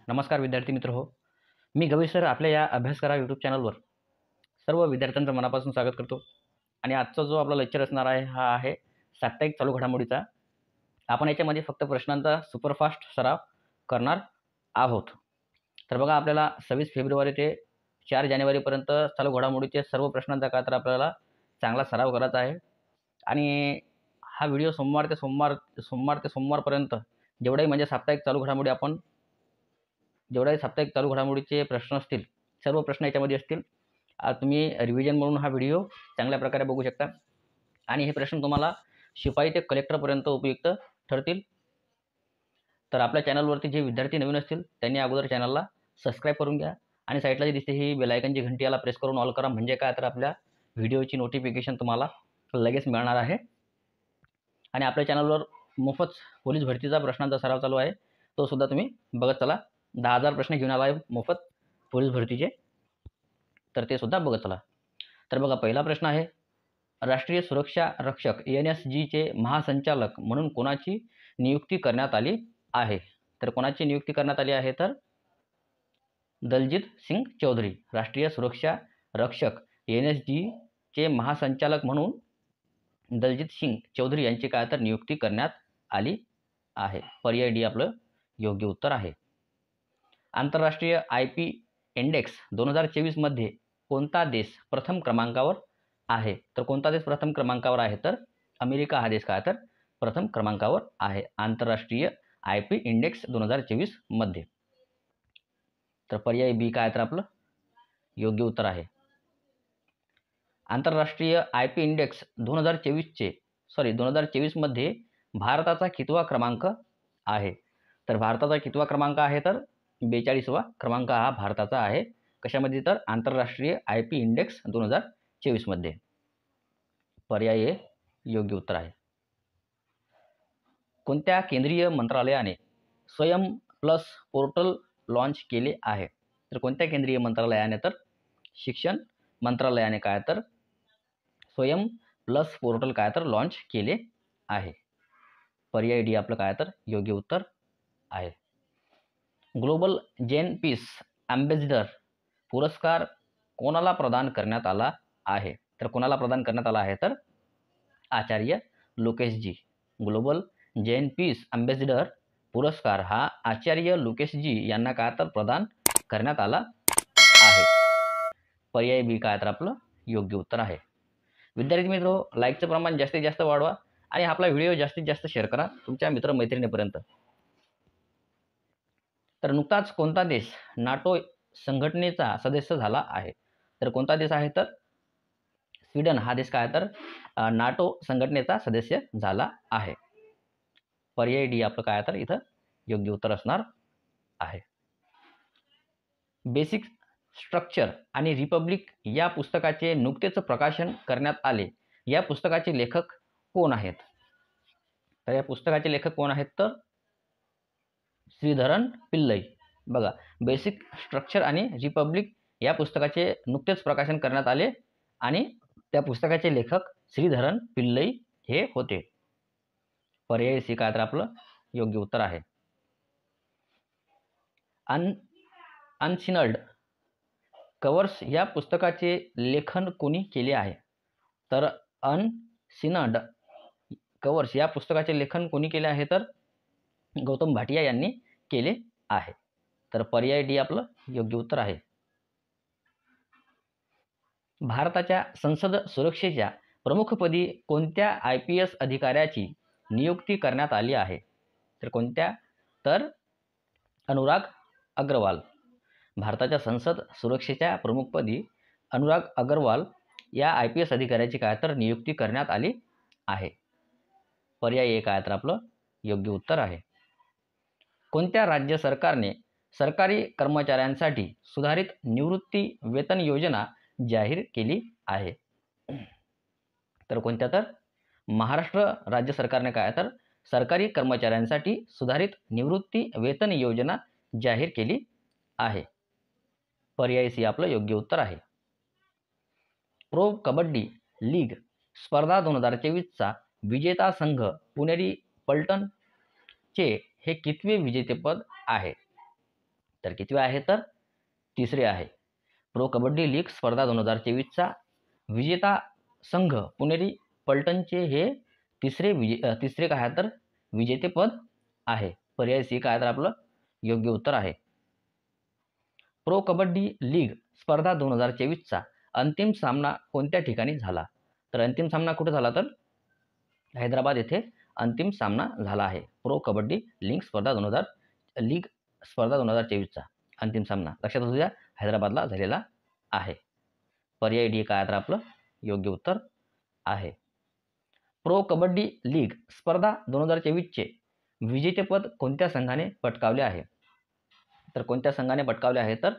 नमस्कार विद्यार्थी मित्र हो. मी गवी सर आपल्या या अभ्यास करा यूट्यूब चॅनलवर सर्व विद्यार्थ्यांचं मनापासून स्वागत करतो. आणि आजचा जो आपला लेक्चर असणार आहे हा आहे साप्ताहिक चालू घडामोडीचा. आपण याच्यामध्ये फक्त प्रश्नांचा सुपरफास्ट सराव करणार आहोत. तर बघा, आपल्याला 26 फेब्रुवारी ते 4 जानेवारीपर्यंत चालू घडामोडीचे सर्व प्रश्नांचा काय तर आपल्याला चांगला सराव करायचा आहे. आणि हा व्हिडिओ सोमवार ते सोमवारपर्यंत जेवढाही म्हणजे साप्ताहिक चालू घडामोडीचे प्रश्न असतील, सर्व प्रश्न याच्यामध्ये असतील. तुम्ही रिव्हिजन म्हणून हा व्हिडिओ चांगल्या प्रकारे बघू शकता. आणि हे प्रश्न तुम्हाला शिपाई ते कलेक्टरपर्यंत उपयुक्त ठरतील. तर आपल्या चॅनलवरती जे विद्यार्थी नवीन असतील त्यांनी अगोदर चॅनलला सबस्क्राईब करून घ्या. आणि साईडला जी दिसते ही बेलायकनची घंटी, याला प्रेस करून ऑल करा. म्हणजे काय तर आपल्या व्हिडिओची नोटिफिकेशन तुम्हाला लगेच मिळणार आहे. आणि आपल्या चॅनलवर मोफत पोलीस भरतीचा प्रश्नांचा सराव चालू आहे, तो सुद्धा तुम्ही बघत चला. 10,000 प्रश्न घेऊन आला आहे मोफत पोलीस भरतीचे, तर ते सुद्धा बघत चला. तर बघा, पहिला प्रश्न आहे, राष्ट्रीय सुरक्षा रक्षक NSG चे महासंचालक म्हणून कोणाची नियुक्ती करण्यात आली आहे? तर कोणाची नियुक्ती करण्यात आली आहे? तर दलजीत सिंग चौधरी. राष्ट्रीय सुरक्षा रक्षक NSG चे महासंचालक म्हणून दलजीत सिंग चौधरी यांची काय तर नियुक्ती करण्यात आली आहे. पर्याय डी आपलं योग्य उत्तर आहे. आंतरराष्ट्रीय IP इंडेक्स 2024 मध्ये कोणता देश प्रथम क्रमांकावर आहे? तर कोणता देश प्रथम क्रमांकावर आहे? तर अमेरिका हा देश काय तर प्रथम क्रमांकावर आहे आंतरराष्ट्रीय IP इंडेक्स 2024 मध्ये. तर पर्याय बी काय तर आपलं योग्य उत्तर आहे. आंतरराष्ट्रीय IP इंडेक्स 2024 मध्ये भारताचा कितवा क्रमांक आहे? तर भारताचा कितवा क्रमांक आहे? तर 42वा क्रमांक हा भारताचा आहे. कशामध्ये? तर आंतरराष्ट्रीय IP इंडेक्स 2024 मध्ये. पर्याय हे योग्य उत्तर आहे. कोणत्या केंद्रीय मंत्रालयाने स्वयं प्लस पोर्टल लॉन्च केले आहे? तर कोणत्या केंद्रीय मंत्रालयाने? तर शिक्षण मंत्रालयाने काय तर स्वयं प्लस पोर्टल काय तर लॉन्च केले आहे. पर्याय डी आपलं काय तर योग्य उत्तर आहे. ग्लोबल जेन पीस अँबॅसिडर पुरस्कार कोणाला प्रदान करण्यात आला आहे? तर कोणाला प्रदान करण्यात आला आहे? तर आचार्य लोकेशजी. ग्लोबल जेन पीस अँबॅसिडर पुरस्कार हा आचार्य लोकेशजी यांना काय तर प्रदान करण्यात आला आहे. पर्याय बी काय तर आपलं योग्य उत्तर आहे. विद्यार्थी मित्र, लाईकचं प्रमाण जास्तीत जास्त वाढवा आणि आपला व्हिडिओ जास्तीत जास्त शेअर करा तुमच्या मित्रमैत्रिणीपर्यंत. तर नुकताच कोणता देश नाटो संघटनेचा सदस्य झाला आहे? तर कोणता देश आहे? तर स्वीडन हा देश काय तर नाटो संघटनेचा सदस्य झाला आहे. पर्याय डी आपलं काय तर इथं योग्य उत्तर असणार आहे. बेसिक स्ट्रक्चर आणि रिपब्लिक या पुस्तकाचे नुकतेच प्रकाशन करण्यात आले. या पुस्तकाचे लेखक कोण आहेत? तर या पुस्तकाचे लेखक कोण आहेत? तर श्रीधरन पिल्लई. बघा, बेसिक स्ट्रक्चर आणि रिपब्लिक या पुस्तकाचे नुकतेच प्रकाशन करण्यात आले आणि त्या पुस्तकाचे लेखक श्रीधरन पिल्लई हे होते. पर्याय सी काय तर आपलं योग्य उत्तर आहे. अनसिनल्ड कवर्स या पुस्तकाचे लेखन कोणी केले आहे? तर अनसिनल्ड कवर्स या पुस्तकाचे लेखन कोणी केले आहे? तर गौतम भाटिया यांनी केले आहे. तर पर्याय डी आपलं योग्य उत्तर आहे. भारताच्या संसद सुरक्षेच्या प्रमुखपदी कोणत्या IPS अधिकाऱ्याची नियुक्ती करण्यात आली आहे? तर कोणत्या? तर अनुराग अग्रवाल. भारताच्या संसद सुरक्षेच्या प्रमुखपदी अनुराग अग्रवाल या IPS अधिकाऱ्याची काय तर नियुक्ती करण्यात आली आहे. पर्याय काय तर आपलं योग्य उत्तर आहे. कोणत्या राज्य सरकारने सरकारी कर्मचाऱ्यांसाठी सुधारित निवृत्ती वेतन योजना जाहीर केली आहे? तर कोणत्या? तर महाराष्ट्र राज्य सरकारने काय तर सरकारी कर्मचाऱ्यांसाठी सुधारित निवृत्ती वेतन योजना जाहीर केली आहे. पर्याय सी आपलं योग्य उत्तर आहे. प्रो कबड्डी लीग स्पर्धा 2024चा विजेता संघ पुणेरी पलटण चे हे कितवे विजेतेपद आहे? तर कितवे आहे तर तिसरे आहे. प्रो कबड्डी लीग स्पर्धा 2024चा विजेता संघ पुणेरी पलटणचे हे तिसरे काय आहे तर विजेतेपद आहे. पर्याय सी काय तर आपलं योग्य उत्तर आहे. प्रो कबड्डी लीग स्पर्धा 2024चा अंतिम सामना कोणत्या ठिकाणी झाला? तर अंतिम सामना कुठे झाला तर हैदराबाद येथे अंतिम सामना झाला आहे. प्रो कबड्डी लीग स्पर्धा 2024चा अंतिम सामना लक्षात असू द्या हैदराबादला झालेला आहे. पर्याय डी काय तर आपलं योग्य उत्तर आहे. प्रो कबड्डी लीग स्पर्धा 2024चे विजेतेपद कोणत्या संघाने पटकावले आहे? तर कोणत्या संघाने पटकावले आहे तर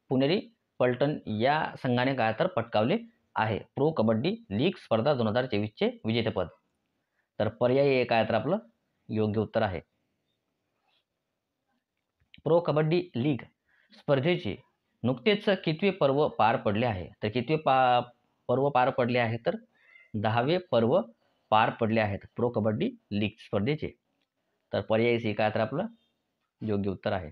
पुणेरी पलटण या संघाने काय तर पटकावले आहे प्रो कबड्डी लीग स्पर्धा 2024चे विजेतेपद. तर पर्याय काय तर आपलं योग्य उत्तर आहे. प्रो कबड्डी लीग स्पर्धेचे नुकतेच कितवे पर्व पार पडले आहे? तर कितवे पर्व पार पडले आहे तर 10वे पर्व पार पडले आहेत प्रो कबड्डी लीग स्पर्धेचे. तर पर्याय सी काय तर आपलं योग्य उत्तर आहे.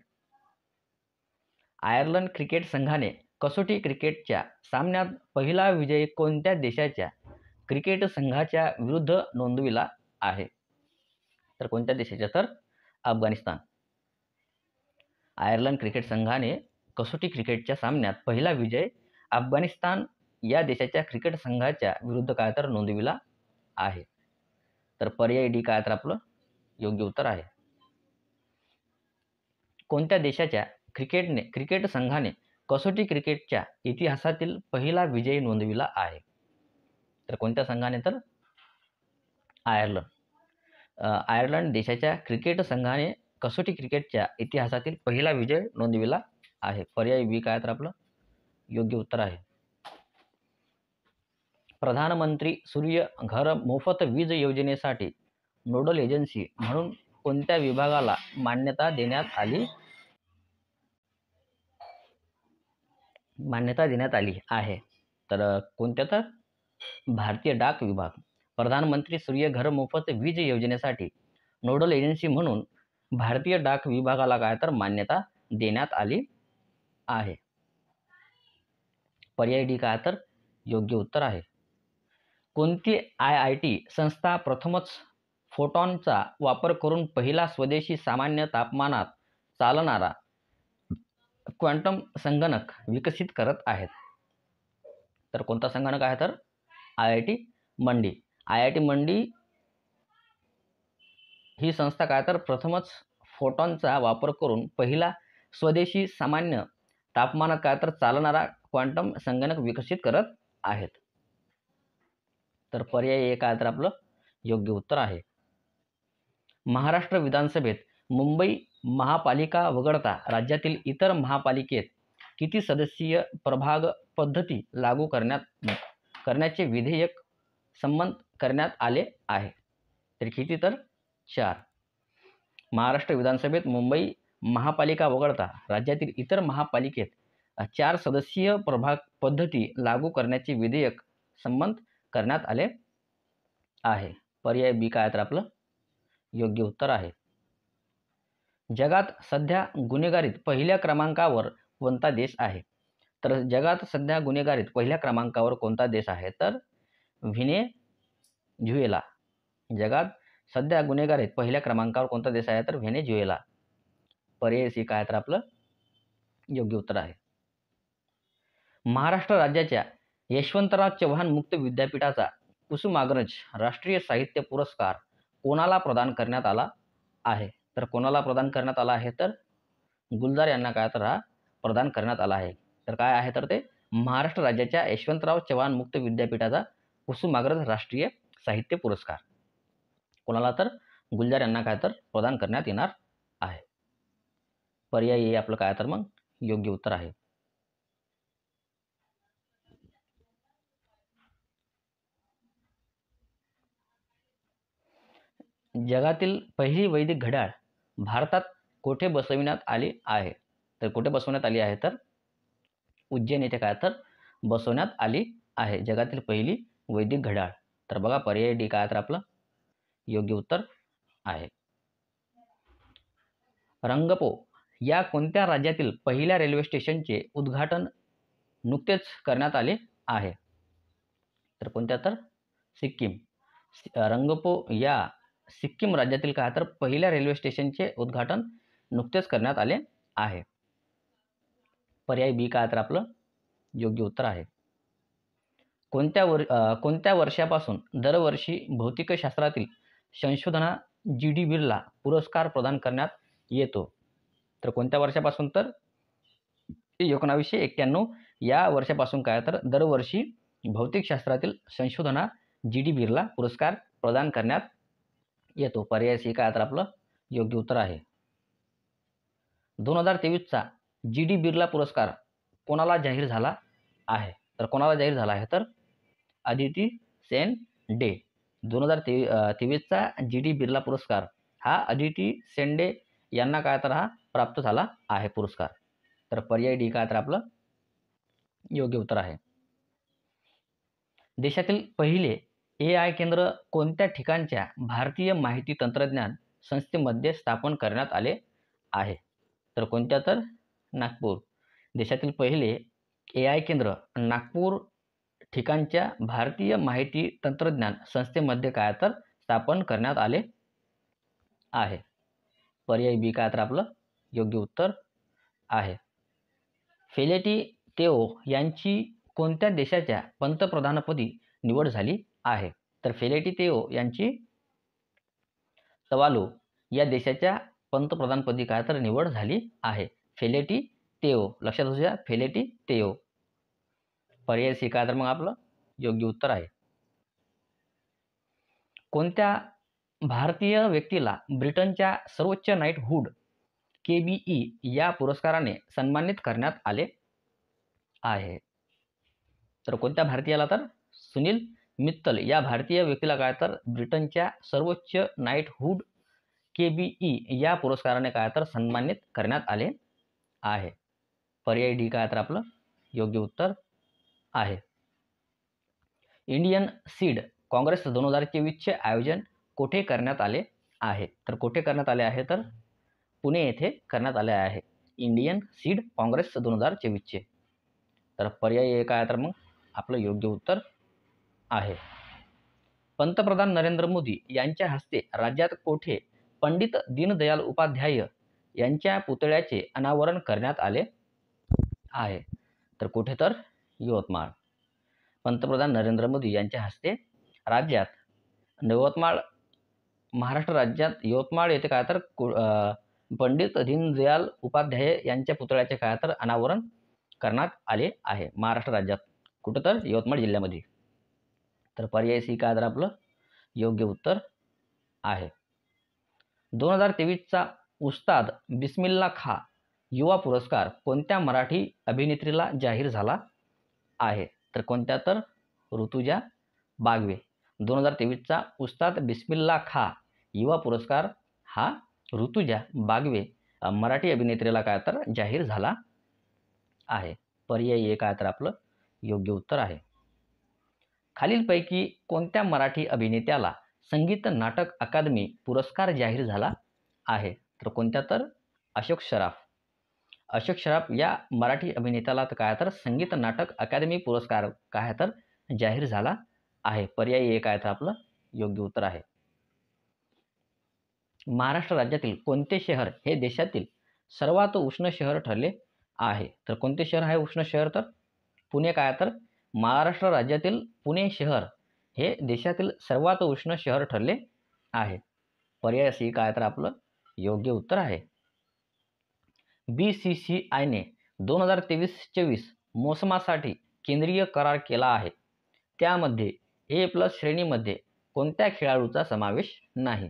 आयर्लंड क्रिकेट संघाने कसोटी क्रिकेटच्या सामन्यात पहिला विजय कोणत्या देशाच्या क्रिकेट संघाच्या विरुद्ध नोंदविला आहे? तर कोणत्या देशाच्या तर अफगाणिस्तान. आयर्लंड क्रिकेट संघाने कसोटी क्रिकेटच्या सामन्यात पहिला विजय अफगाणिस्तान या देशाच्या क्रिकेट संघाच्या विरुद्ध काय तर नोंदविला आहे. तर पर्याय डी काय तर आपलं योग्य उत्तर आहे. कोणत्या देशाच्या क्रिकेट संघाने कसोटी क्रिकेटच्या इतिहासातील पहिला विजय नोंदविला आहे? तर कोणत्या संघाने तर आयर्लंड देशाच्या क्रिकेट संघाने कसोटी क्रिकेटच्या इतिहासातील पहिला विजय नोंदविला आहे. पर्याय बी काय तर आपलं योग्य उत्तर आहे. प्रधानमंत्री सूर्य घर मोफत वीज योजनेसाठी नोडल एजन्सी म्हणून कोणत्या विभागाला मान्यता देण्यात आली आहे? तर कोणत्या तर भारतीय डाक विभाग. प्रधानमंत्री सूर्य घर मोफत वीज योजनेसाठी नोडल एजन्सी म्हणून भारतीय डाक विभागाला काय तर मान्यता देण्यात आली आहे. पर्याय डी काय तर योग्य उत्तर आहे. कोणती IIT संस्था प्रथमच फोटॉनचा वापर करून पहिला स्वदेशी सामान्य तापमानात चालणारा क्वांटम संगणक विकसित करत आहेत? तर कोणता संगणक आहे तर IIT मंडी. IIT मंडी ही संस्था काय तर प्रथमच फोटॉनचा वापर करून पहिला स्वदेशी सामान्य तापमानात काय तर चालणारा क्वांटम संगणक विकसित करत आहेत. तर पर्याय ए काय तर आपलं योग्य उत्तर आहे. महाराष्ट्र विधानसभेत मुंबई महापालिका वगळता राज्यातील इतर महापालिकेत किती सदस्यीय प्रभाग पद्धती लागू करण्याचे विधेयक संमत करण्यात आले आहे? तर किती तर 4. महाराष्ट्र विधानसभेत मुंबई महापालिका वगळता राज्यातील इतर महापालिकेत 4 सदस्यीय प्रभाग पद्धती लागू करण्याचे विधेयक संमत करण्यात आले आहे. पर्याय बी काय तर आपलं योग्य उत्तर आहे. जगात सध्या गुन्हेगारीत पहिल्या क्रमांकावर कोणता देश आहे? तर जगात सध्या गुन्हेगारीत पहिल्या क्रमांकावर कोणता देश आहे? तर व्हेनेझुएला. जगात सध्या गुन्हेगारीत पहिल्या क्रमांकावर कोणता देश आहे? तर व्हेनेझुएला. पर्याय सी काय तर आपलं योग्य उत्तर आहे. महाराष्ट्र राज्याच्या यशवंतराव चव्हाण मुक्त विद्यापीठाचा कुसुमाग्रज राष्ट्रीय साहित्य पुरस्कार कोणाला प्रदान करण्यात आला आहे? तर कोणाला प्रदान करण्यात आला आहे? तर गुलजार यांना काय तर हा प्रदान करण्यात आला आहे. तर काय आहे तर ते महाराष्ट्र राज्याच्या यशवंतराव चव्हाण मुक्त विद्यापीठाचा कुसुमाग्रज राष्ट्रीय साहित्य पुरस्कार कोणाला तर गुलजार यांना काय तर प्रदान करण्यात येणार आहे. पर्याय हे आपलं काय तर मग योग्य उत्तर आहे. जगातील पहिली वैदिक घड्याळ भारतात कोठे बसविण्यात आली आहे? तर कुठे बसवण्यात आली आहे? तर उज्जैन येथे काय तर बसवण्यात आली आहे जगातील पहिली वैदिक घड्याळ. तर बघा पर्याय डी काय तर आपलं योग्य उत्तर आहे. रंगपो या कोणत्या राज्यातील पहिल्या रेल्वे स्टेशनचे उद्घाटन नुकतेच करण्यात आले आहे? तर कोणत्या? तर सिक्कीम. रंगपो या सिक्कीम राज्यातील काय तर पहिल्या रेल्वे स्टेशनचे उद्घाटन नुकतेच करण्यात आले आहे. पर्याय बी काय तर आपलं योग्य उत्तर आहे. कोणत्या वर्षापासून दरवर्षी भौतिकशास्त्रातील संशोधना जी.डी. बिर्ला पुरस्कार प्रदान करण्यात येतो? तर कोणत्या वर्षापासून? तर 1991 या वर्षापासून काय तर दरवर्षी भौतिकशास्त्रातील संशोधना जी.डी. बिर्ला पुरस्कार प्रदान करण्यात येतो. पर्याय सी काय तर आपलं योग्य उत्तर आहे. 2023चा जी.डी. बिर्ला पुरस्कार कोणाला जाहीर झाला आहे? तर कोणाला जाहीर झाला आहे? तर अदिती सेन डे. 2023चा जी.डी. बिर्ला पुरस्कार हा अदिती सेंडे यांना काय तर हा प्राप्त झाला आहे पुरस्कार. तर पर्याय डी काय तर आपलं योग्य उत्तर आहे. देशातील पहिले AI केंद्र कोणत्या ठिकाणच्या भारतीय माहिती तंत्रज्ञान संस्थेमध्ये स्थापन करण्यात आले आहे? तर कोणत्या? तर नागपूर. देशातील पहिले AI केंद्र नागपूर ठिकाणच्या भारतीय माहिती तंत्रज्ञान संस्थेमध्ये काय तर स्थापन करण्यात आले आहे. पर्याय बी काय तर आपलं योग्य उत्तर आहे. फेलेटी तेओ यांची कोणत्या देशाच्या पंतप्रधानपदी निवड झाली आहे? तर फेलेटी तेओ यांची तवालू या देशाच्या पंतप्रधानपदी काय तर निवड झाली आहे. फेलेटी तेओ, लक्षात असू द्या, फेलेटी तेओ. पर्याय सी काय तर मग आपलं योग्य उत्तर आहे. कोणत्या भारतीय व्यक्तीला ब्रिटनच्या सर्वोच्च नाईटहुड KBE या पुरस्काराने सन्मानित करण्यात आले आहे? तर कोणत्या भारतीयाला? तर सुनील मित्तल या भारतीय व्यक्तीला काय तर ब्रिटनच्या सर्वोच्च नाईटहुड KBE या पुरस्काराने काय तर सन्मानित करण्यात आले आहे. पर्याय डी काय तर आपलं योग्य उत्तर आहे. इंडियन सीड काँग्रेस 2024चे आयोजन कोठे करण्यात आले आहे? तर कोठे करण्यात आले आहे? तर पुणे येथे करण्यात आले आहे इंडियन सीड काँग्रेस 2024चे. तर पर्याय काय तर मग आपलं योग्य उत्तर आहे. पंतप्रधान नरेंद्र मोदी यांच्या हस्ते राज्यात कोठे पंडित दीनदयाल उपाध्याय यांच्या पुतळ्याचे अनावरण करण्यात आले आहे? तर कुठे? तर यवतमाळ. पंतप्रधान नरेंद्र मोदी यांच्या हस्ते राज्यात यवतमाळ, महाराष्ट्र राज्यात यवतमाळ येथे काय तर पंडित दीनदयाल उपाध्याय यांच्या पुतळ्याचे काय तर अनावरण करण्यात आले आहे महाराष्ट्र राज्यात. कुठं? तर यवतमाळ जिल्ह्यामध्ये. तर पर्याय सी काय तर आपलं योग्य उत्तर आहे. 2023चा उस्ताद बिस्मिल्ला खां युवा पुरस्कार कोणत्या मराठी अभिनेत्रीला जाहीर झाला आहे? तर कोणत्या? तर ऋतुजा बागवे. 2023चा उस्ताद बिस्मिल्ला खां युवा पुरस्कार हा ऋतुजा बागवे मराठी अभिनेत्रीला काय तर जाहीर झाला आहे. पर्याय ए काय तर आपलं योग्य उत्तर आहे. खालीलपैकी कोणत्या मराठी अभिनेत्याला संगीत नाटक अकादमी पुरस्कार जाहीर झाला आहे? तर कोणत्या? तर अशोक सराफ. अशोक सराफ या मराठी अभिनेत्याला काय तर संगीत नाटक अकादमी पुरस्कार काय तर जाहीर झाला आहे. पर्याय ए काय तर आपलं योग्य उत्तर आहे. महाराष्ट्र राज्यातील कोणते शहर हे देशातील सर्वात उष्ण शहर ठरले आहे? तर कोणते शहर आहे उष्ण शहर? तर पुणे. काय तर महाराष्ट्र राज्यातील पुणे शहर हे देशातील सर्वात उष्ण शहर ठरले आहे. पर्याय सी काय तर आपलं योग्य उत्तर आहे. BCCIने 2023-24 मोसमासाठी केंद्रीय करार केला आहे. त्यामध्ये A+ श्रेणीमध्ये कोणत्या खेळाडूचा समावेश नाही?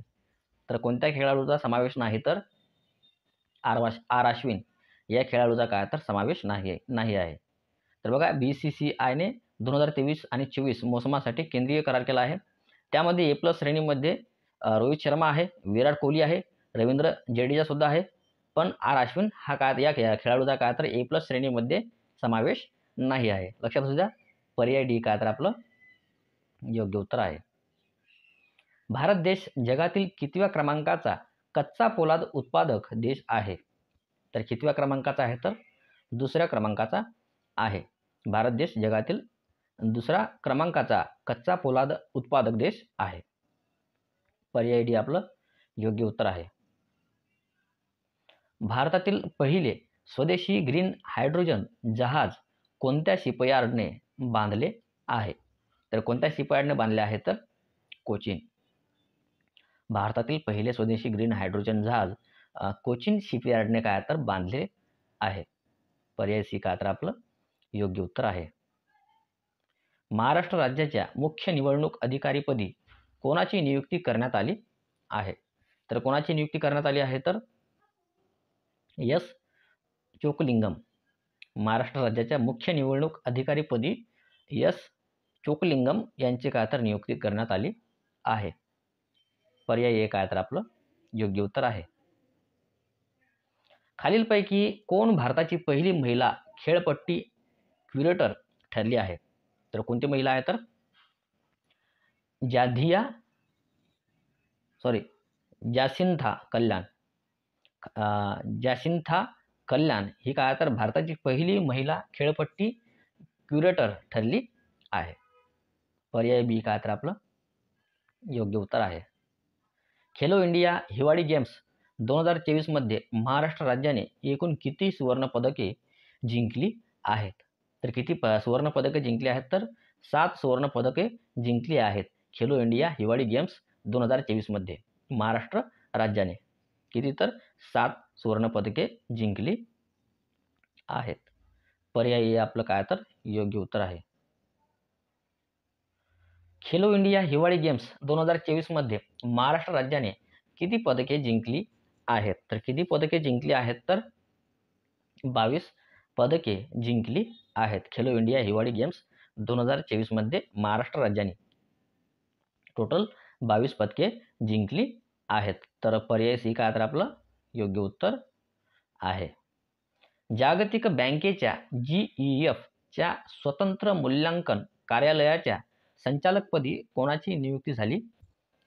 तर कोणत्या खेळाडूचा समावेश नाही? तर आर अश्विन या खेळाडूचा काय तर समावेश नाही आहे. तर बघा, BCCIने 2023 आणि 24 मोसमासाठी केंद्रीय करार केला आहे. त्यामध्ये A+ श्रेणीमध्ये रोहित शर्मा आहे, विराट कोहली आहे, रवींद्र जडेजा सुद्धा आहे. पण आर अश्विन हा काय या खेळाडूचा काय तर A+ श्रेणीमध्ये समावेश नाही आहे. लक्षात असू द्या. पर्याय डी काय तर आपलं योग्य उत्तर आहे. भारत देश जगातील कितव्या क्रमांकाचा कच्चा पोलाद उत्पादक देश आहे? तर कितव्या क्रमांकाचा आहे तर दुसऱ्या क्रमांकाचा आहे. भारत देश जगातील दुसरा क्रमांकाचा कच्चा पोलाद उत्पादक देश आहे. पर्याय डी आपलं योग्य उत्तर आहे. भारतातील पहिले स्वदेशी ग्रीन हायड्रोजन जहाज कोणत्या शिपयार्डने बांधले आहे? तर कोणत्या शिपयार्डने बांधले आहे तर कोचीन. भारतातील पहिले स्वदेशी ग्रीन हायड्रोजन जहाज कोचीन शिपयार्डने काय तर बांधले आहे. पर्याय सी काय तर आपलं योग्य उत्तर आहे. महाराष्ट्र राज्याच्या मुख्य निवडणूक अधिकारीपदी कोणाची नियुक्ती करण्यात आली आहे? तर कोणाची नियुक्ती करण्यात आली आहे तर एस चोकलिंगम. महाराष्ट्र राज्याच्या मुख्य निवडणूक अधिकारीपदी एस चोकलिंगम यांची काय तर नियुक्ती करण्यात आली आहे. पर्याय ए काय तर आपलं योग्य उत्तर आहे. खालीलपैकी कोण भारताची पहिली महिला खेळपट्टी क्युरेटर ठरली आहे? तर कोणती महिला आहे तर जॅसिंथा कल्याण. जॅसिंथा कल्याण ही काय तर भारताची पहिली महिला खेळपट्टी क्युरेटर ठरली आहे. पर्याय बी काय तर आपलं योग्य उत्तर आहे. खेलो इंडिया हिवाळी गेम्स 2024 मध्ये महाराष्ट्र राज्याने एकूण किती सुवर्ण पदके जिंकली आहेत? तर किती सुवर्ण पदके जिंकली आहेत तर 7 सुवर्ण पदके जिंकली आहेत. खेलो इंडिया हिवाळी गेम्स 2024 मध्ये महाराष्ट्र राज्याने किती तर 7 सुवर्ण पदके जिंकली आहेत. पर्याय हे आपलं काय तर योग्य उत्तर आहे. खेलो इंडिया हिवाळी गेम्स 2024 मध्ये महाराष्ट्र राज्याने किती पदके जिंकली आहेत? तर किती पदके जिंकली आहेत तर 22 पदके जिंकली आहेत. खेलो इंडिया हिवाळी गेम्स 2024 मध्ये महाराष्ट्र राज्याने टोटल 22 पदके जिंकली आहेत. तर पर्याय सी काय तर आपलं योग्य उत्तर आहे. जागतिक बँकेच्या GEF च्या स्वतंत्र मूल्यांकन कार्यालयाच्या संचालकपदी कोणाची नियुक्ती झाली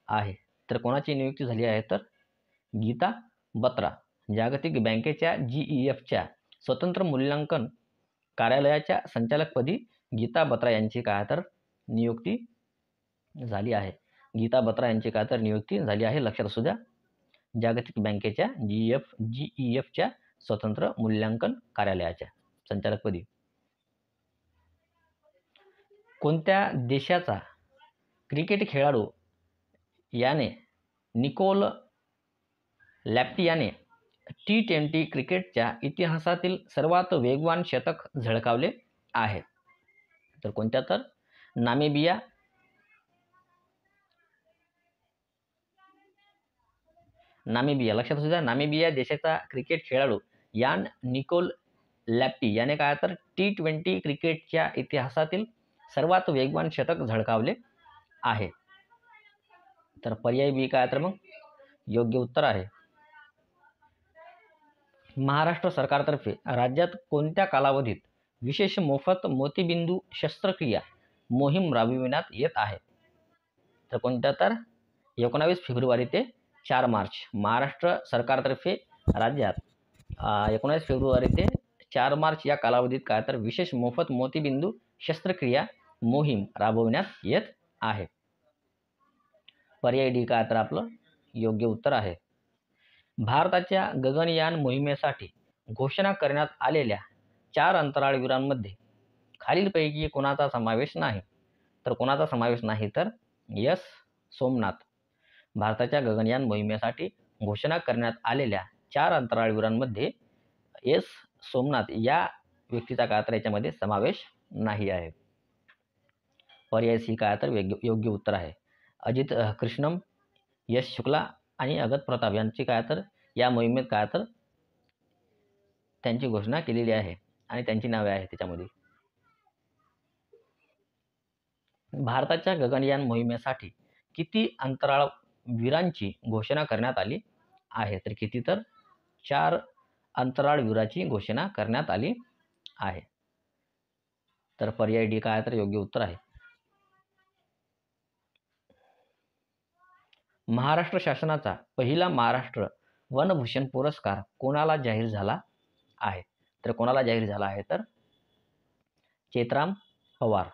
आहे? तर कोणाची नियुक्ती झाली आहे तर गीता बत्रा. जागतिक बँकेच्या GEF च्या स्वतंत्र मूल्यांकन कार्यालयाच्या संचालकपदी गीता बत्रा यांची काय तर नियुक्ती झाली आहे. गीता बत्रा यांची काय तर नियुक्ती झाली आहे. लक्षात असू द्या. जागतिक बँकेच्या GEF च्या स्वतंत्र मूल्यांकन कार्यालयाच्या संचालकपदी. कोणत्या देशाचा क्रिकेट खेळाडू याने निकोल लॅप्टी याने T20 क्रिकेटच्या इतिहासातील सर्वात वेगवान शतक झळकावले आहे? तर कोणत्या तर नामिबिया लक्षात असू द्या. नामिबिया देशाचा क्रिकेट खेळाडू यान निकोल लॅप्टी याने काय तर T20 क्रिकेटच्या इतिहासातील सर्वात वेगवान शतक झळकावले आहे. तर पर्याय बी काय तर मग योग्य उत्तर आहे. महाराष्ट्र सरकारतर्फे राज्यात कोणत्या कालावधीत विशेष मोफत मोतीबिंदू शस्त्रक्रिया मोहीम राबविण्यात येत आहे? तर कोणत्या तर 19 फेब्रुवारी ते 4 मार्च महाराष्ट्र सरकारतर्फे राज्यात 19 फेब्रुवारी ते 4 मार्च या कालावधीत काय तर विशेष मोफत मोतीबिंदू शस्त्रक्रिया मोहीम राबविण्यात येत आहे. पर्याय डी काय तर आपलं योग्य उत्तर आहे. भारताच्या गगनयान मोहिमेसाठी घोषणा करण्यात आलेल्या 4 अंतराळवीरांमध्ये खालीलपैकी कोणाचा समावेश नाही? तर कोणाचा समावेश नाही तर एस सोमनाथ. भारताच्या गगनयान मोहिमेसाठी घोषणा करण्यात आलेल्या 4 अंतराळवीरांमध्ये एस सोमनाथ या व्यक्तीचा काय तर याच्यामध्ये समावेश नाही आहे. पर्याय सी काय तर योग्य उत्तर आहे. अजित कृष्णम, यश शुक्ला आणि अगत प्रताप यांची काय तर या मोहिमेत काय तर त्यांची घोषणा केलेली आहे आणि त्यांची नावे आहेत त्याच्यामध्ये. भारताच्या गगनयान मोहिमेसाठी किती अंतराळवीरांची घोषणा करण्यात आली आहे? तर किती तर 4 अंतराळवीराची घोषणा करण्यात आली आहे. तर पर्याय डी काय तर योग्य उत्तर आहे. महाराष्ट्र शासनाचा पहिला महाराष्ट्र वनभूषण पुरस्कार कोणाला जाहीर झाला आहे. तर कोणाला जाहीर झाला आहे तर चेतराम पवार.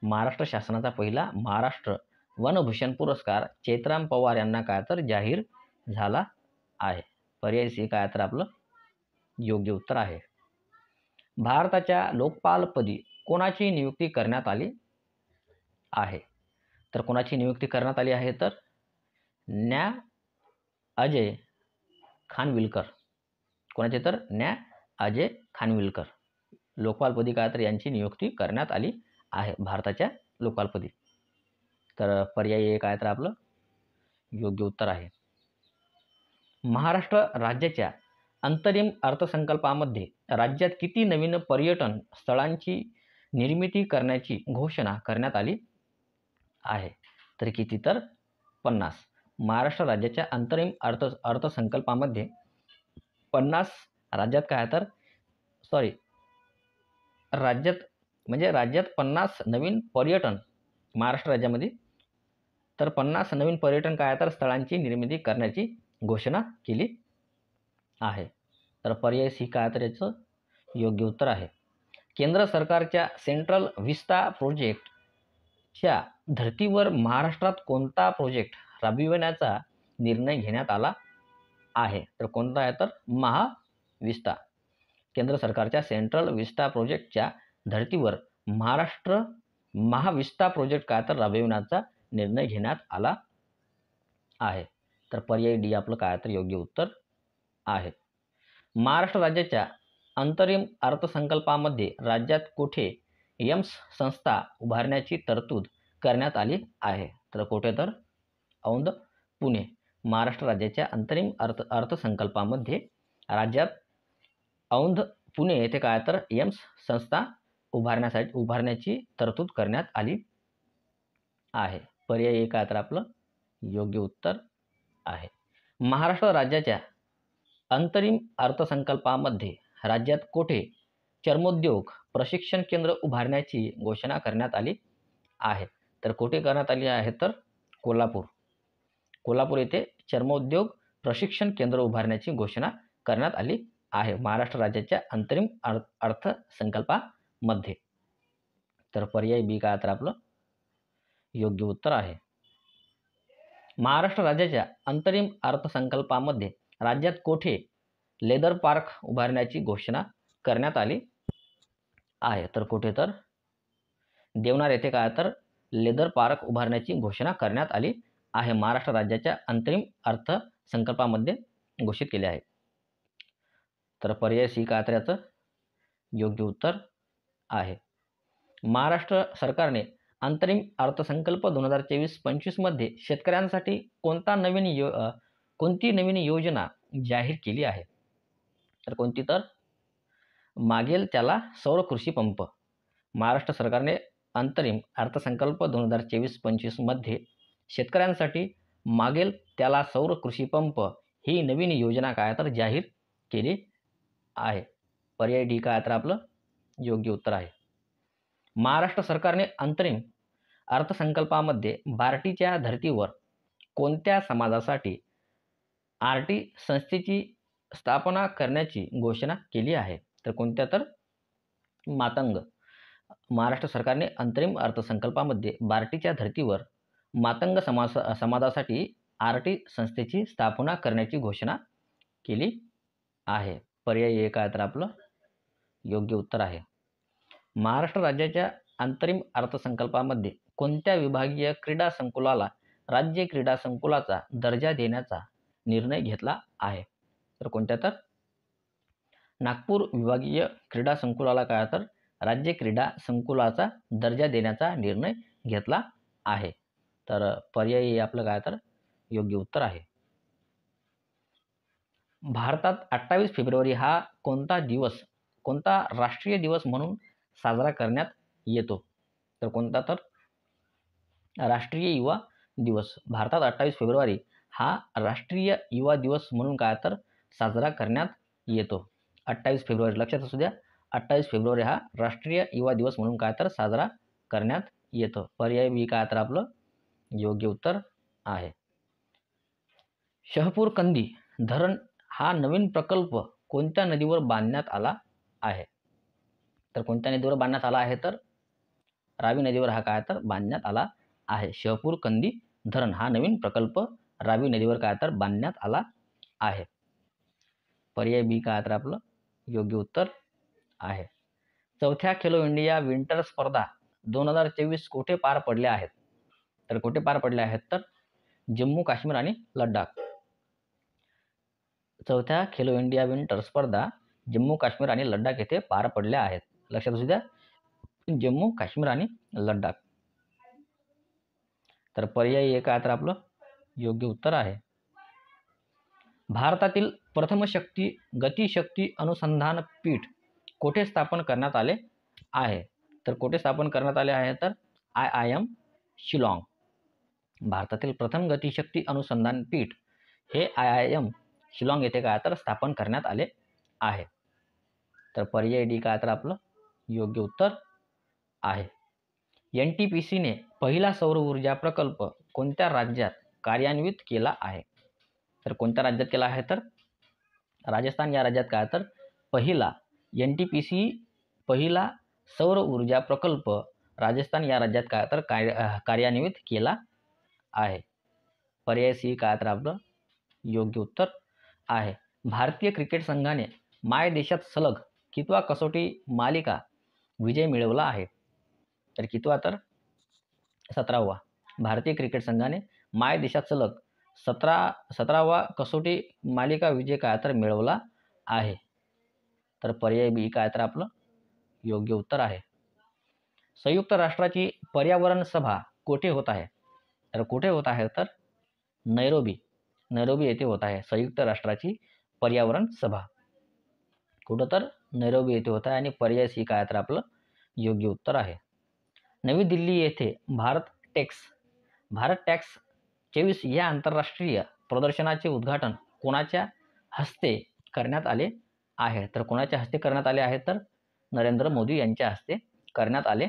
महाराष्ट्र शासनाचा पहिला महाराष्ट्र वनभूषण पुरस्कार चेतराम पवार यांना काय तर जाहीर झाला आहे. पर्याय सी काय तर आपलं योग्य उत्तर आहे. भारताच्या लोकपालपदी कोणाची नियुक्ती करण्यात आली आहे? तर कोणाची नियुक्ती करण्यात आली आहे तर न्या अजय खानविलकर. कोणाचे तर न्या अजय खानविलकर. लोकपालपदी काय तर यांची नियुक्ती करण्यात आली आहे भारताच्या लोकपालपदी. तर पर्याय काय तर आपलं योग्य उत्तर आहे. महाराष्ट्र राज्याच्या अंतरिम अर्थसंकल्पामध्ये राज्यात किती नवीन पर्यटन स्थळांची निर्मिती करण्याची घोषणा करण्यात आली आहे? तर किती तर 50. महाराष्ट्र राज्याच्या अंतरिम अर्थसंकल्पामध्ये 50 राज्यात काय तर राज्यात 50 नवीन पर्यटन महाराष्ट्र राज्यामध्ये तर 50 नवीन पर्यटन काय तर स्थळांची निर्मिती करण्याची घोषणा केली आहे. तर पर्याय सी काय तर याचं योग्य उत्तर आहे. केंद्र सरकारच्या सेंट्रल विस्टा प्रोजेक्टच्या धर्तीवर महाराष्ट्रात कोणता प्रोजेक्ट राबविण्याचा निर्णय घेण्यात आला आहे? तर कोणता आहे तर महाविस्टा. केंद्र सरकारच्या सेंट्रल विस्टा प्रोजेक्टच्या धर्तीवर महाराष्ट्र महाविस्टा प्रोजेक्ट काय तर राबविण्याचा निर्णय घेण्यात आला आहे. तर पर्याय डी आपलं काय तर योग्य उत्तर आहे. महाराष्ट्र राज्याच्या अंतरिम अर्थसंकल्पामध्ये राज्यात कुठे एम्स संस्था उभारण्याची तरतूद करण्यात आली आहे? तर कुठे तर औंध, पुणे. महाराष्ट्र राज्याच्या अंतरिम अर्थसंकल्पामध्ये राज्यात औंध, पुणे येथे काय तर एम्स संस्था उभारण्याची तरतूद करण्यात आली आहे. पर्याय एक काय तर आपलं योग्य उत्तर आहे. महाराष्ट्र राज्याच्या अंतरिम अर्थसंकल्पामध्ये राज्यात कोठे चर्मोद्योग प्रशिक्षण केंद्र उभारण्याची घोषणा करण्यात आली आहे? तर कुठे करण्यात आली आहे तर कोल्हापूर येथे चर्मोद्योग प्रशिक्षण केंद्र उभारण्याची घोषणा करण्यात आली आहे महाराष्ट्र राज्याच्या अंतरिम अर्थसंकल्पामध्ये. तर पर्याय बी काय तर आपलं योग्य उत्तर आहे. महाराष्ट्र राज्याच्या अंतरिम अर्थसंकल्पामध्ये राज्यात कोठे लेदर पार्क उभारण्याची घोषणा करण्यात आली आहे? तर कुठे तर देवनार येथे काय तर लेदर पार्क उभारण्याची घोषणा करण्यात आली आहे महाराष्ट्र राज्याच्या अंतरिम अर्थसंकल्पामध्ये घोषित केले आहे. तर पर्याय सी काय तर याचं योग्य उत्तर आहे. महाराष्ट्र सरकारने अंतरिम अर्थसंकल्प 2024-25 मध्ये शेतकऱ्यांसाठी कोणती नवीन योजना जाहीर केली आहे? तर कोणती तर मागेल त्याला सौर कृषी पंप. महाराष्ट्र सरकारने अंतरिम अर्थसंकल्प 2024-25 मध्ये शेतकऱ्यांसाठी मागेल त्याला सौर कृषी पंप ही नवीन योजना काय तर जाहीर केली आहे. पर्याय डी काय तर आपलं योग्य उत्तर आहे. महाराष्ट्र सरकारने अंतरिम अर्थसंकल्पामध्ये बार्टीच्या धर्तीवर कोणत्या समाजासाठी आरटी संस्थेची स्थापना करण्याची घोषणा केली आहे? तर कोणत्या तर मातंग. महाराष्ट्र सरकारने अंतरिम अर्थसंकल्पामध्ये बार्टीच्या धर्तीवर मातंग समाजासाठी आरटी संस्थेची स्थापना करण्याची घोषणा केली आहे. पर्याय एक काय तर आपलं योग्य उत्तर आहे. महाराष्ट्र राज्याच्या अंतरिम अर्थसंकल्पामध्ये कोणत्या विभागीय क्रीडा संकुलाला राज्य क्रीडा संकुलाचा दर्जा देण्याचा निर्णय घेतला आहे? तर कोणत्या तर नागपूर विभागीय क्रीडा संकुलाला काय तर राज्य क्रीडा संकुलाचा दर्जा देण्याचा निर्णय घेतला आहे. तर पर्यायी आपलं काय तर योग्य उत्तर आहे. भारतात 28 फेब्रुवारी हा कोणता राष्ट्रीय दिवस म्हणून साजरा करण्यात येतो? तर कोणता तर राष्ट्रीय युवा दिवस. भारतात 28 फेब्रुवारी हा राष्ट्रीय युवा दिवस म्हणून काय तर साजरा करण्यात येतो. 28 फेब्रुवारी लक्षात असू द्या. 28 फेब्रुवारी हा राष्ट्रीय युवा दिवस म्हणून काय तर साजरा करण्यात येतो. पर्याय बी काय तर आपलं योग्य उत्तर आहे. शहपूर कंदी धरण हा नवीन प्रकल्प कोणत्या नदीवर बांधण्यात आला आहे? तर कोणत्या नदीवर बांधण्यात आला आहे? तर रावी नदीवर हा काय तर बांधण्यात आला आहे. शहपूर कंदी धरण हा नवीन प्रकल्प रावी नदीवर काय तर बांधण्यात आला आहे. पर्याय बी काय तर आपलं योग्य उत्तर आहे. चौथ्या खेलो इंडिया विंटर स्पर्धा 2024 कुठे पार पडल्या आहेत? तर कुठे पार पडल्या आहेत? तर जम्मू काश्मीर आणि लडाख. चौथ्या खेलो इंडिया विंटर स्पर्धा जम्मू काश्मीर आणि लडाख येथे पार पडल्या आहेत. लक्षात असू द्या, जम्मू काश्मीर आणि लडाख. तर पर्याय एक काय तर आपलं योग्य उत्तर आहे. भारतातील प्रथम गतिशक्ती अनुसंधान पीठ कोठे स्थापन करण्यात आले आहे? तर कुठे स्थापन करण्यात आले आहे? तर IIM शिलाँग. भारतातील प्रथम गतिशक्ती अनुसंधान पीठ हे IIM शिलाँग येथे काय तर स्थापन करण्यात आले आहे. तर पर्याय डी काय तर आपलं योग्य उत्तर आहे. NTPCने पहिला सौर ऊर्जा प्रकल्प कोणत्या राज्यात कार्यान्वित केला आहे? तर कोणत्या राज्यात केला आहे? तर राजस्थान या राज्यात काय तर पहिला NTPC पहिला सौर ऊर्जा प्रकल्प राजस्थान या राज्यात काय तर कार्यान्वित केला आहे. पर्याय सी काय तर आपलं योग्य उत्तर आहे. भारतीय क्रिकेट संघाने मायदेशात सलग कितवा कसोटी मालिका विजय मिळवला आहे? तर कितवा? तर 17वा. भारतीय क्रिकेट संघाने मायदेशात सलग 17वा कसोटी मालिका विजय काय तर मिळवला आहे. तर पर्याय बी काय तर आपलं योग्य उत्तर आहे. संयुक्त राष्ट्राची पर्यावरण सभा कुठे होत आहे? तर कुठे होत आहे? तर नैरोबी येथे होत आहे संयुक्त राष्ट्राची पर्यावरण सभा. कुठं? तर नैरोबी येथे होत आहे आणि पर्याय सी काय तर आपलं योग्य उत्तर आहे. नवी दिल्ली येथे भारत टॅक्स 24 या आंतरराष्ट्रीय प्रदर्शनाचे उद्घाटन कोणाच्या हस्ते करण्यात आले आहे? तर कोणाच्या हस्ते करण्यात आले आहे? तर नरेंद्र मोदी यांच्या हस्ते करण्यात आले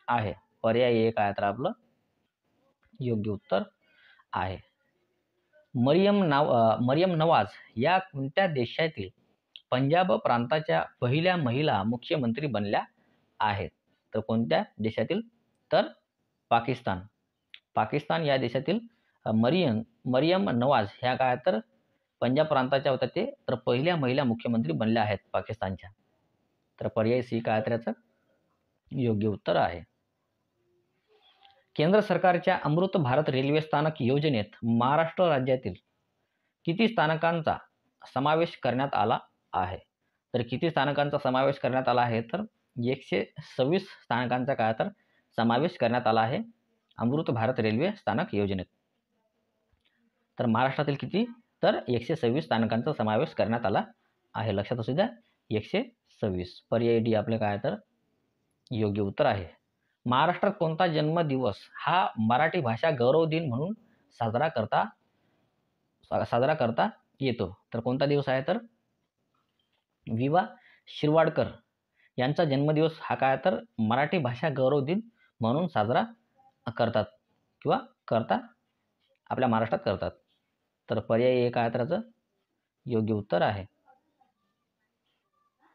आहे. पर्याय एक आहे तर आपलं योग्य उत्तर आहे. मरियम नवाज या कोणत्या देशातील पंजाब प्रांताच्या पहिल्या महिला मुख्यमंत्री बनल्या आहेत? तर कोणत्या देशातील? तर पाकिस्तान या देशातील मरियम नवाज ह्या काय तर पंजाब प्रांताच्या होत्या ते तर पहिल्या महिला मुख्यमंत्री बनल्या आहेत पाकिस्तानच्या. तर पर्याय सी काय तर याचं योग्य उत्तर आहे. केंद्र सरकारच्या अमृत भारत रेल्वे स्थानक योजनेत महाराष्ट्र राज्यातील किती स्थानकांचा समावेश करण्यात आला आहे? तर किती स्थानकांचा समावेश करण्यात आला आहे? तर 126 स्थानकांचा काय तर समावेश करण्यात आला आहे अमृत भारत रेल्वे स्थानक योजनेत. तर महाराष्ट्रातील किती? तर 126 स्थानकांचा समावेश करण्यात आला आहे. लक्षात असू द्या, 126. पर्याय डी आपले काय तर योग्य उत्तर आहे. महाराष्ट्रात कोणता जन्मदिवस हा मराठी भाषा गौरव दिन म्हणून साजरा करता येतो? तर कोणता दिवस आहे? तर वि.वा. शिरवाडकर यांचा जन्मदिवस हा काय तर मराठी भाषा गौरव दिन म्हणून साजरा करतात किंवा आपल्या महाराष्ट्रात करतात. तर पर्याय एक काय तर योग्य उत्तर आहे.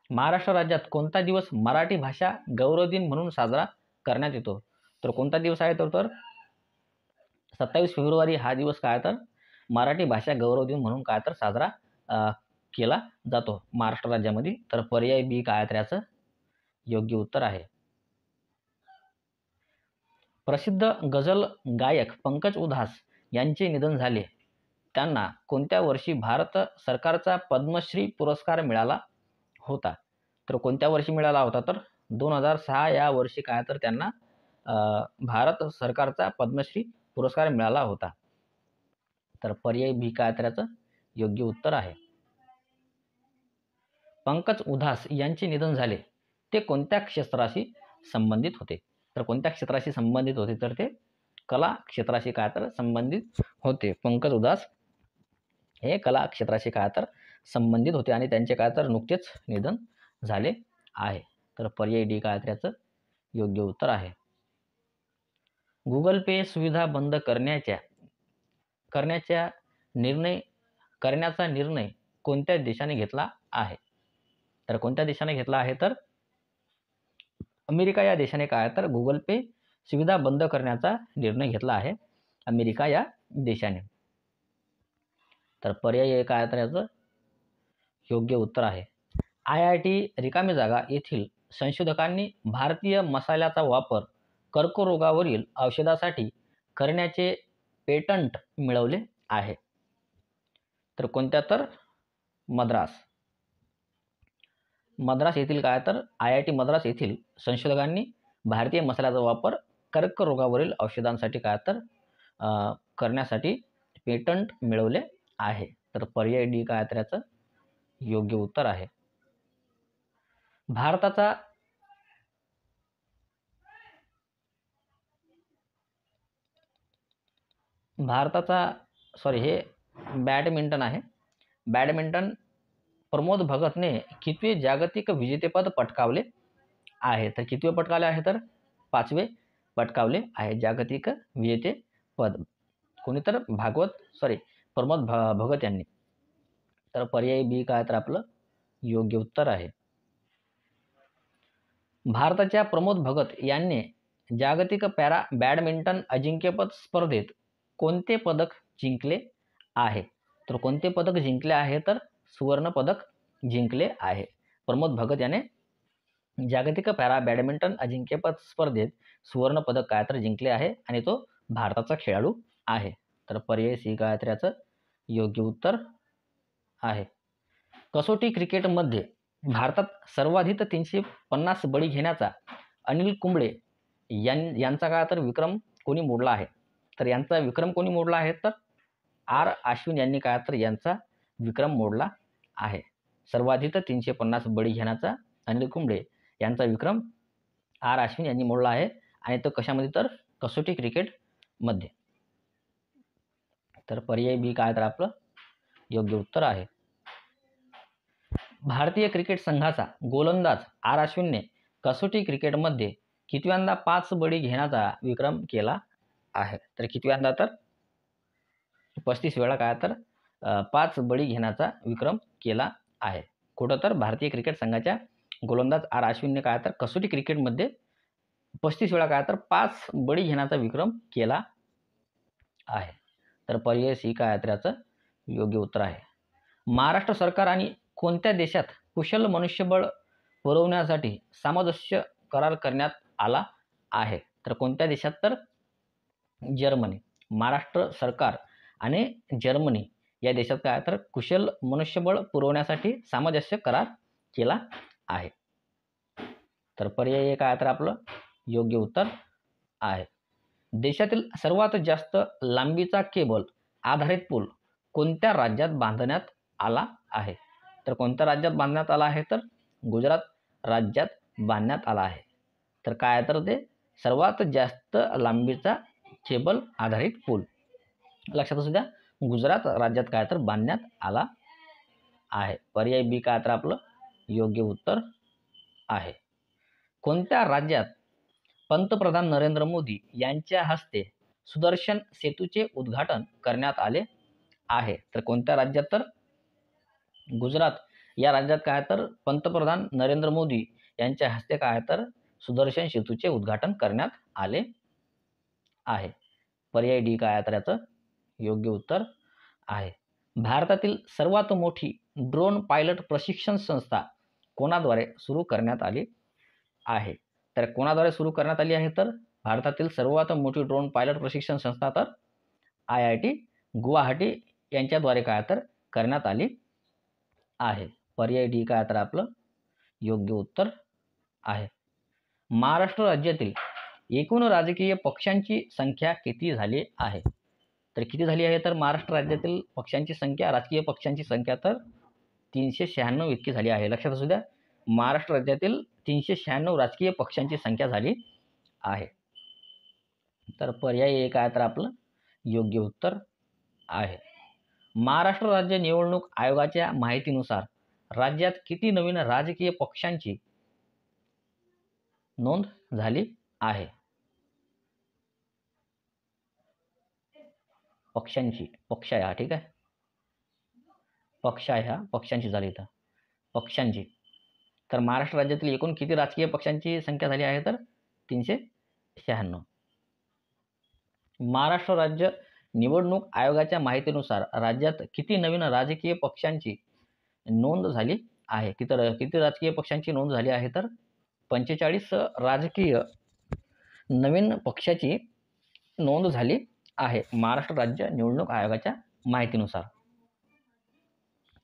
महाराष्ट्र राज्यात कोणता दिवस मराठी भाषा गौरव दिन म्हणून साजरा करण्यात येतो? तर कोणता दिवस आहे? तर 27 फेब्रुवारी हा दिवस काय तर मराठी भाषा गौरव दिन म्हणून काय तर साजरा केला जातो महाराष्ट्र राज्यामध्ये. तर पर्याय बी काय तर याचं योग्य उत्तर आहे. प्रसिद्ध गझल गायक पंकज उधास यांचे निधन झाले. त्यांना कोणत्या वर्षी भारत सरकारचा पद्मश्री पुरस्कार मिळाला होता? तर कोणत्या वर्षी मिळाला होता? तर 2006 या वर्षी काय तर त्यांना भारत सरकारचा पद्मश्री पुरस्कार मिळाला होता. तर पर्याय बी काय तर याचं योग्य उत्तर आहे. पंकज उधास यांचे निधन झाले ते कोणत्या क्षेत्राशी संबंधित होते? तर कोणत्या क्षेत्राशी संबंधित होते? तर ते कला क्षेत्राशी काय तर संबंधित होते. पंकज उधास हे कला क्षेत्राशी काय तर संबंधित होते आणि त्यांचे काय तर नुकतेच निधन झाले आहे. तर पर्याय डी काय तर याचं योग्य उत्तर आहे. गुगल पे सुविधा बंद करण्याचा निर्णय कोणत्या देशाने घेतला आहे? तर कोणत्या देशाने घेतला आहे तर अमेरिका या देशाने काय तर गुगल पे सुविधा बंद करण्याचा निर्णय घेतला आहे, अमेरिका या देशाने. तर पर्याय काय तर याचं योग्य उत्तर आहे. IIT रिकामी जागा येथील संशोधकांनी भारतीय मसाल्याचा वापर कर्करोगावरील औषधासाठी करण्याचे पेटंट मिळवले आहे. तर कोणत्या तर मद्रास येथील काय तर IIT मद्रास येथील संशोधकांनी भारतीय मसाल्याचा वापर कर्करोगावरील औषधांसाठी काय तर करण्यासाठी पेटंट मिळवले आहे. तर पर्याय डी काय तर याचं योग्य उत्तर आहे. भारताचा हे बॅडमिंटन आहे. बॅडमिंटन प्रमोद भगतने कितवे जागतिक विजेतेपद पटकावले आहे? तर कितवे पटकावले आहे तर 5वे पटकावले आहे जागतिक विजेतेपद. कोणी तर प्रमोद भगत यांनी. तर पर्याय बी काय तर आपलं योग्य उत्तर आहे. भारताच्या प्रमोद भगत यांनी जागतिक पॅरा बॅडमिंटन अजिंक्यपद स्पर्धेत कोणते पदक जिंकले आहे? तर कोणते पदक जिंकले आहे तर सुवर्ण पदक जिंकले आहे. प्रमोद भगत याने जागतिक पॅरा बॅडमिंटन अजिंक्यपद स्पर्धेत सुवर्ण पदक काय तर जिंकले आहे आणि तो भारताचा खेळाडू आहे. तर पर्याय सी काय तर याचं योग्य उत्तर आहे. कसोटी क्रिकेटमध्ये भारतात सर्वाधिक 350 बळी घेण्याचा अनिल कुंबळे यांचा काय तर विक्रम कोणी मोडला आहे? तर यांचा विक्रम कोणी मोडला आहे तर आर अश्विन यांनी काय तर यांचा विक्रम मोडला आहे. सर्वाधिक 350 बळी घेण्याचा अनिल कुंबळे यांचा विक्रम आर अश्विन यांनी मोडला आहे आणि तो कशामध्ये तर कसोटी क्रिकेटमध्ये. तर पर्याय बी काय तर आपलं योग्य उत्तर आहे. भारतीय क्रिकेट संघाचा गोलंदाज आर अश्विनने कसोटी क्रिकेटमध्ये कितव्यांदा 5 बळी घेण्याचा विक्रम केला आहे? तर कितव्यांदा तर 35 वेळा काय तर 5 बळी घेण्याचा विक्रम केला आहे. कुठं तर भारतीय क्रिकेट संघाच्या गोलंदाज आर अश्विनने काय तर कसोटी क्रिकेटमध्ये 35 वेळा काय तर 5 बळी घेण्याचा विक्रम केला आहे. तर पर्याय सी काय तर याचं योग्य उत्तर आहे. महाराष्ट्र सरकार आणि कोणत्या देशात कुशल मनुष्यबळ पुरवण्यासाठी सामंजस्य करार करण्यात आला आहे? तर कोणत्या देशात तर जर्मनी. महाराष्ट्र सरकार आणि जर्मनी या देशात काय तर कुशल मनुष्यबळ पुरवण्यासाठी सामंजस्य करार केला आहे. तर पर्याय काय तर आपलं योग्य उत्तर आहे. देशातील सर्वात जास्त लांबीचा केबल आधारित पूल कोणत्या राज्यात बांधण्यात आला आहे? तर कोणत्या राज्यात बांधण्यात आला आहे तर गुजरात राज्यात बांधण्यात आला आहे. तर काय तर ते सर्वात जास्त लांबीचा केबल आधारित पूल लक्षात असू द्या गुजरात राज्यात काय तर बांधण्यात आला आहे. पर्याय बी काय तर आपलं योग्य उत्तर आहे. कोणत्या राज्यात पंतप्रधान नरेंद्र मोदी यांच्या हस्ते सुदर्शन सेतूचे उद्घाटन करण्यात आले आहे? तर कोणत्या राज्यात तर गुजरात या राज्यात काय तर पंतप्रधान नरेंद्र मोदी यांच्या हस्ते काय तर सुदर्शन सेतूचे उद्घाटन करण्यात आले आहे. पर्याय डी काय तर याचं योग्य उत्तर आहे. भारतातील सर्वात मोठी ड्रोन पायलट प्रशिक्षण संस्था कोणाद्वारे सुरू करण्यात आली आहे? तर कोणाद्वारे सुरू करण्यात आली आहे तर भारतातील सर्वात मोठी ड्रोन पायलट प्रशिक्षण संस्था तर IIT गुवाहाटी यांच्याद्वारे काय तर करण्यात आली आहे. पर्याय डी काय तर आपलं योग्य उत्तर आहे. महाराष्ट्र राज्यातील एकूण राजकीय पक्षांची संख्या किती झाली आहे? तर किती झाली आहे तर महाराष्ट्र राज्यातील पक्षांची संख्या राजकीय पक्षांची संख्या तर 396 इतकी झाली आहे. लक्षात असू द्या महाराष्ट्र राज्यातील 396 राजकीय पक्षांची संख्या झाली आहे. तर पर्याय काय तर आपलं योग्य उत्तर आहे. महाराष्ट्र राज्य निवडणूक आयोगाच्या माहितीनुसार राज्यात किती नवीन राजकीय पक्षांची नोंद झाली आहे? पक्ष आहे हा ठीक आहे. पक्ष आहे हा पक्षांची झाली इथं पक्षांची तर महाराष्ट्र राज्यातील एकूण किती राजकीय पक्षांची संख्या झाली आहे तर 396. महाराष्ट्र राज्य निवडणूक आयोगाच्या माहितीनुसार राज्यात किती नवीन राजकीय पक्षांची नोंद झाली आहे? किती राजकीय पक्षांची नोंद झाली आहे तर 45 राजकीय नवीन पक्षाची नोंद झाली आहे महाराष्ट्र राज्य निवडणूक आयोगाच्या माहितीनुसार.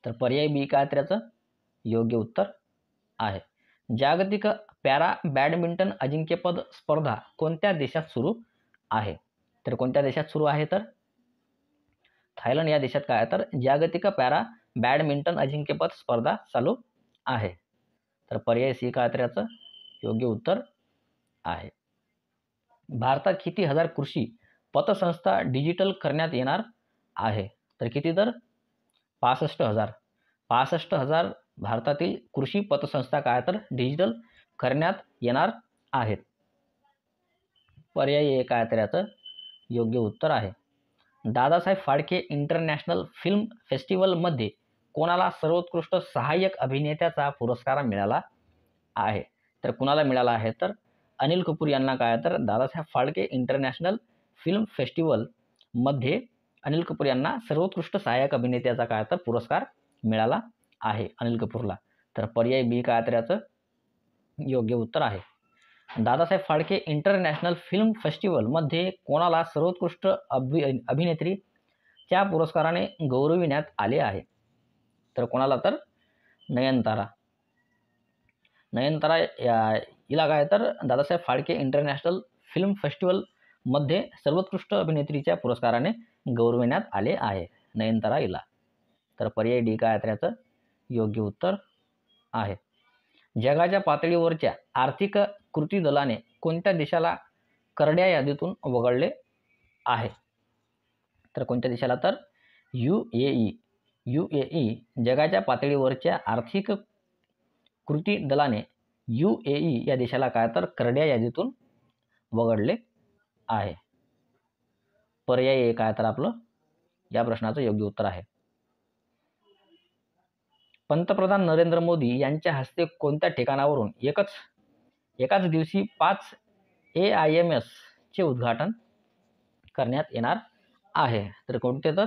तर पर्याय बी काय त्याचं योग्य उत्तर आहे. जागतिक पॅरा बॅडमिंटन अजिंक्यपद स्पर्धा कोणत्या देशात सुरू आहे? तर कोणत्या देशात सुरू आहे तर थायलंड या देशात काय तर जागतिक पॅरा बॅडमिंटन अजिंक्यपद स्पर्धा चालू आहे. तर पर्याय सी काय त्याचं योग्य उत्तर आहे. भारतात किती हजार कृषी पतसंस्था डिजिटल करण्यात येणार आहे? तर किती तर 65,000. 65,000 भारतातील कृषी पतसंस्था काय तर डिजिटल करण्यात येणार आहेत. पर्याय ए काय त्याचं योग्य उत्तर आहे. दादासाहेब फाळके इंटरनॅशनल फिल्म फेस्टिवलमध्ये कोणाला सर्वोत्कृष्ट सहाय्यक अभिनेत्याचा पुरस्कार मिळाला आहे? तर कुणाला मिळाला आहे तर अनिल कपूर यांना काय तर दादासाहेब फाळके इंटरनॅशनल फिल्म फेस्टिवलमध्ये अनिल कपूर यांना सर्वोत्कृष्ट सहाय्यक अभिनेत्याचा काय तर पुरस्कार मिळाला आहे अनिल कपूरला. तर पर्याय बी काय त्याचं योग्य उत्तर आहे. दादासाहेब फाळके इंटरनॅशनल फिल्म फेस्टिवलमध्ये कोणाला सर्वोत्कृष्ट अभिनेत्रीच्या पुरस्काराने गौरविण्यात आले आहे? तर कोणाला तर नयनतारा हिला काय तर दादासाहेब फाळके इंटरनॅशनल फिल्म फेस्टिवलमध्ये सर्वोत्कृष्ट अभिनेत्रीच्या पुरस्काराने गौरविण्यात आले आहे नयनतारा हिला. तर पर्याय डी काय त्याचं योग्य उत्तर आहे. जगाच्या पातळीवरच्या आर्थिक कृती दलाने कोणत्या देशाला करड्या यादीतून वगळले आहे? तर कोणत्या देशाला तर UAE जगाच्या पातळीवरच्या आर्थिक कृती दलाने UAE या देशाला काय तर करड्या यादीतून वगळले आहे. पर्याय ए काय तर आपलं या प्रश्नाचं योग्य उत्तर आहे. पंतप्रधान नरेंद्र मोदी यांच्या हस्ते कोणत्या ठिकाणावरून एकाच दिवशी 5 AIMS चे उद्घाटन करण्यात येणार आहे? तर कोणते तर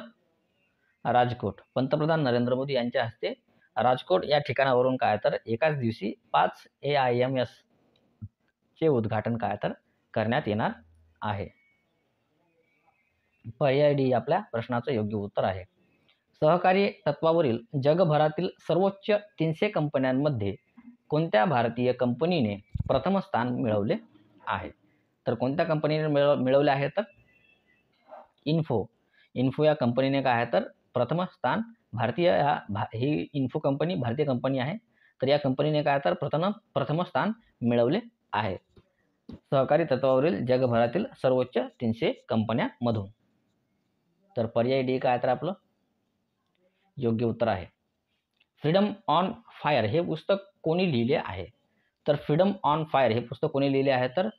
राजकोट. पंतप्रधान नरेंद्र मोदी यांच्या हस्ते राजकोट या ठिकाणावरून काय तर एकाच दिवशी 5 AIMS चे उद्घाटन काय तर करण्यात येणार आहे. पर्याय डी आपल्या प्रश्नाचं योग्य उत्तर आहे. सहकारी तत्वावरील जगभरातील सर्वोच्च 300 कंपन्यांमध्ये कोणत्या भारतीय कंपनीने प्रथम स्थान मिळवले आहे? तर कोणत्या कंपनीने मिळवले आहे तर इन्फो या कंपनीने काय आहे तर प्रथम स्थान ही इन्फो कंपनी भारतीय कंपनी आहे. तर या कंपनीने काय तर प्रथम स्थान मिळवले आहे सहकारी तत्वावरील जगभरातील सर्वोच्च 300 कंपन्यांमधून. तर पर्याय डी काय तर आपलं योग्य उत्तर आहे. फ्रीडम ऑन फायर हे पुस्तक कोणी लिहिले आहे? तर फ्रीडम ऑन फायर हे पुस्तक कोणी लिहिले आहे तर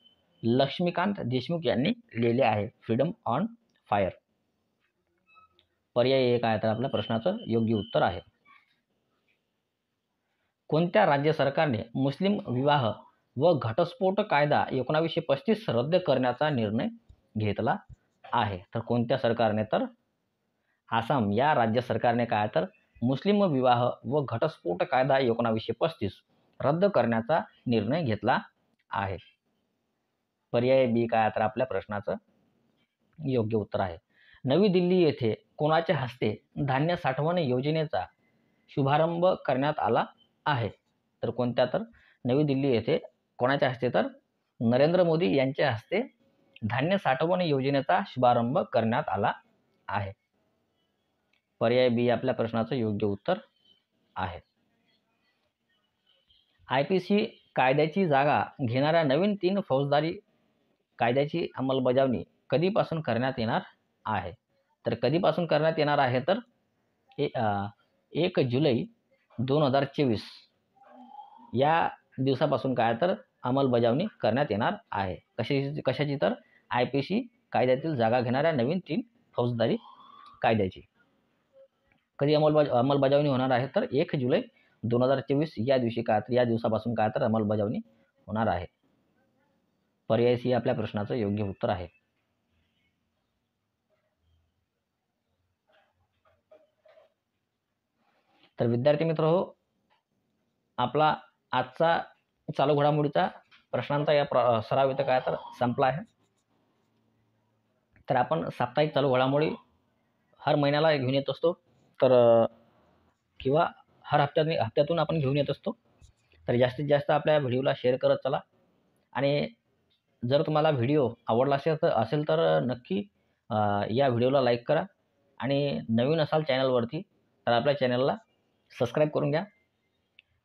लक्ष्मीकांत देशमुख यांनी लिहिले आहे फ्रीडम ऑन फायर. पर्याय एक आहे तर आपल्या प्रश्नाचं योग्य उत्तर आहे. कोणत्या राज्य सरकारने मुस्लिम विवाह व घटस्फोट कायदा 1935 रद्द करण्याचा निर्णय घेतला आहे? तर कोणत्या सरकारने तर आसाम या राज्य सरकारने काय तर मुस्लिम विवाह व घटस्फोट कायदा 1935 रद्द करण्याचा निर्णय घेतला आहे. पर्याय बी काय तर आपल्या प्रश्नाचं योग्य उत्तर आहे. नवी दिल्ली येथे कोणाच्या हस्ते धान्य साठवण योजनेचा शुभारंभ करण्यात आला आहे? तर कोणत्या तर नवी दिल्ली येथे कोणाच्या हस्ते तर नरेंद्र मोदी यांच्या हस्ते धान्य साठवण योजनेचा शुभारंभ करण्यात आला आहे. पर्याय बी आपल्या प्रश्नाचं योग्य उत्तर आहे. IPC कायद्याची जागा घेणाऱ्या नवीन 3 फौजदारी कायद्याची अंमलबजावणी कधीपासून करण्यात येणार आहे? तर कधीपासून करण्यात येणार आहे तर 1 जुलै 2024 या दिवसापासून काय तर अंमलबजावणी करण्यात येणार आहे. कशाची तर IPC कायद्यातील जागा घेणाऱ्या नवीन 3 फौजदारी कायद्याची. कधी अंमलबजावणी होणार आहे तर 1 जुलै 2024 या दिवशी काय तर या दिवसापासून काय तर अंमलबजावणी होणार आहे. पर्याय सी आपल्या प्रश्नाचं योग्य उत्तर आहे. तर विद्यार्थी मित्र हो, आपला आजचा चालू घडामोडीचा प्रश्नांचा सराव इथं काय तर संपला आहे. तर आपण साप्ताहिक चालू घडामोडी हर महिन्याला घेऊन येत असतो, तर किंवा हर हप्त्यातून आपण घेऊन येत असतो. तर जास्तीत जास्त आपल्या व्हिडिओला शेअर करत चला. आणि जर तुम्हाला व्हिडिओ आवडला असेल तर नक्की या व्हिडिओला लाईक करा. आणि नवीन असाल चॅनलवरती तर आपल्या चॅनलला सबस्क्राईब करून घ्या.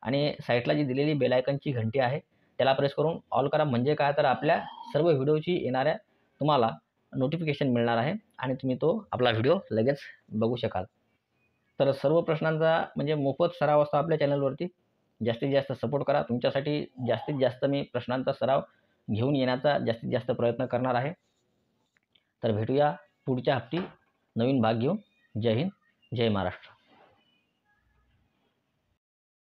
आणि साईडला जी दिलेली बेल आयकॉनची घंटी आहे त्याला प्रेस करून ऑल करा. म्हणजे काय तर आपल्या सर्व व्हिडिओची येणाऱ्या तुम्हाला नोटिफिकेशन मिळणार आहे आणि तुम्ही तो आपला व्हिडिओ लगेच बघू शकाल. तर सर्व प्रश्नांचा म्हणजे मोफत सराव असतो आपल्या चॅनलवरती. जास्तीत जास्त सपोर्ट करा. तुमच्यासाठी जास्तीत जास्त मी प्रश्नांचा सराव घेऊन येण्याचा जास्तीत जास्त प्रयत्न करणार आहे. तर भेटूया पुढच्या हप्ती नवीन भाग घेऊन. जय हिंद, जय महाराष्ट्र.